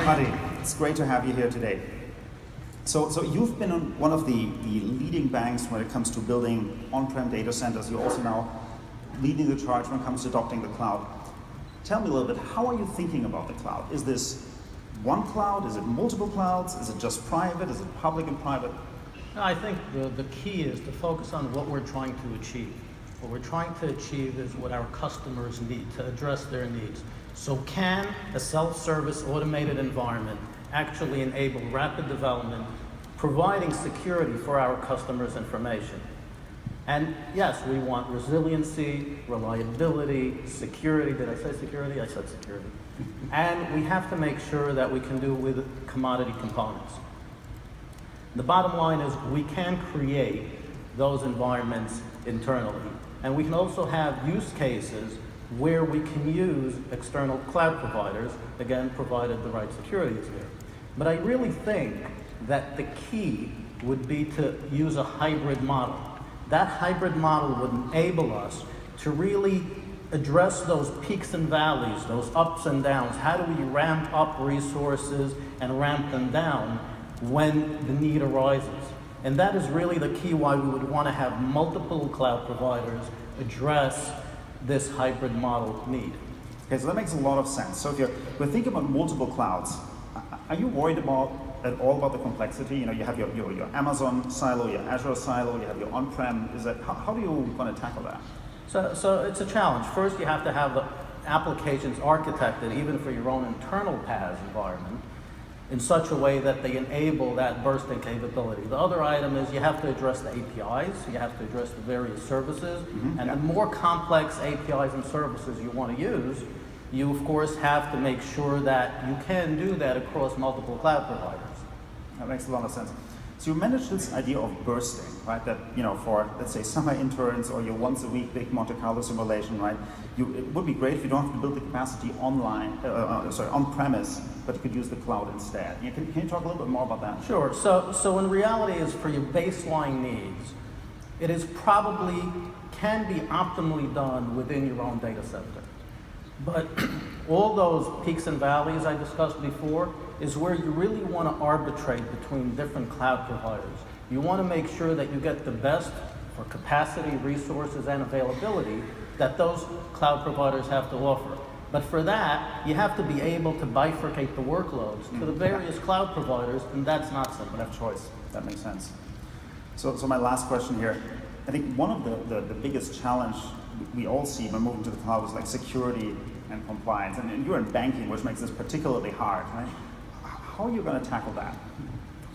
Motti, it's great to have you here today. So you've been one of the leading banks when it comes to building on-prem data centers. You're also now leading the charge when it comes to adopting the cloud. Tell me a little bit, how are you thinking about the cloud? Is this one cloud? Is it multiple clouds? Is it just private? Is it public and private? I think the key is to focus on what we're trying to achieve. What we're trying to achieve is what our customers need, to address their needs. So can a self-service automated environment actually enable rapid development, providing security for our customers' information? And yes, we want resiliency, reliability, security. Did I say security? I said security. And we have to make sure that we can do it with commodity components. The bottom line is we can create those environments internally. And we can also have use cases where we can use external cloud providers, again, provided the right security is there. But I really think that the key would be to use a hybrid model. That hybrid model would enable us to really address those peaks and valleys, those ups and downs. How do we ramp up resources and ramp them down when the need arises? And that is really the key why we would want to have multiple cloud providers address this hybrid model need. Okay, so that makes a lot of sense. So if we're thinking about multiple clouds, are you worried at all about the complexity? You know, you have your Amazon silo, your Azure silo, you have your on-prem. How do you want to tackle that? So it's a challenge. First, you have to have the applications architected, even for your own internal PaaS environment, in such a way that they enable that bursting capability. The other item is you have to address the APIs, you have to address the various services, and the more complex APIs and services you want to use, you of course have to make sure that you can do that across multiple cloud providers. That makes a lot of sense. So you managed this idea of bursting, right? That, you know, for, let's say, summer interns or your once a week big Monte Carlo simulation, right? It would be great if you don't have to build the capacity on-premise, but you could use the cloud instead. Can you talk a little bit more about that? Sure. So in reality is for your baseline needs, it is probably can be optimally done within your own data center. But all those peaks and valleys I discussed before is where you really want to arbitrate between different cloud providers. You want to make sure that you get the best for capacity, resources, and availability that those cloud providers have to offer. But for that, you have to be able to bifurcate the workloads to the various cloud providers, and that's not simple. You have choice. That makes sense. So my last question here. I think one of the biggest challenge we all see when moving to the cloud is like security and compliance. And you're in banking, which makes this particularly hard, right? How are you going to tackle that?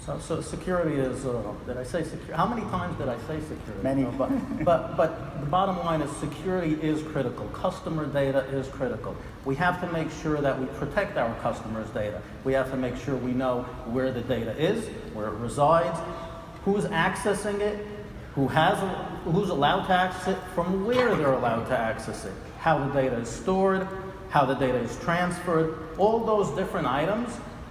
So security is, did I say security? How many times did I say security? Many. No, but the bottom line is security is critical. Customer data is critical. We have to make sure that we protect our customers' data. We have to make sure we know where the data is, where it resides, who's accessing it, who's allowed to access it, from where they're allowed to access it, how the data is stored, how the data is transferred. All those different items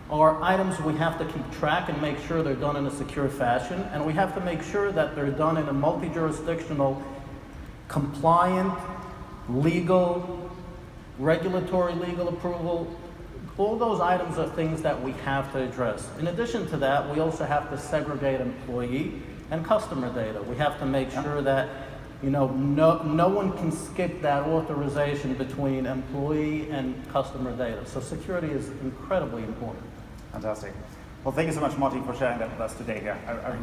are items we have to keep track and make sure they're done in a secure fashion, and we have to make sure that they're done in a multi-jurisdictional, compliant, legal, regulatory legal approval. All those items are things that we have to address. In addition to that, we also have to segregate employee and customer data. We have to make sure that no one can skip that authorization between employee and customer data. So security is incredibly important. Fantastic. Well, thank you so much, Motti, for sharing that with us today here. I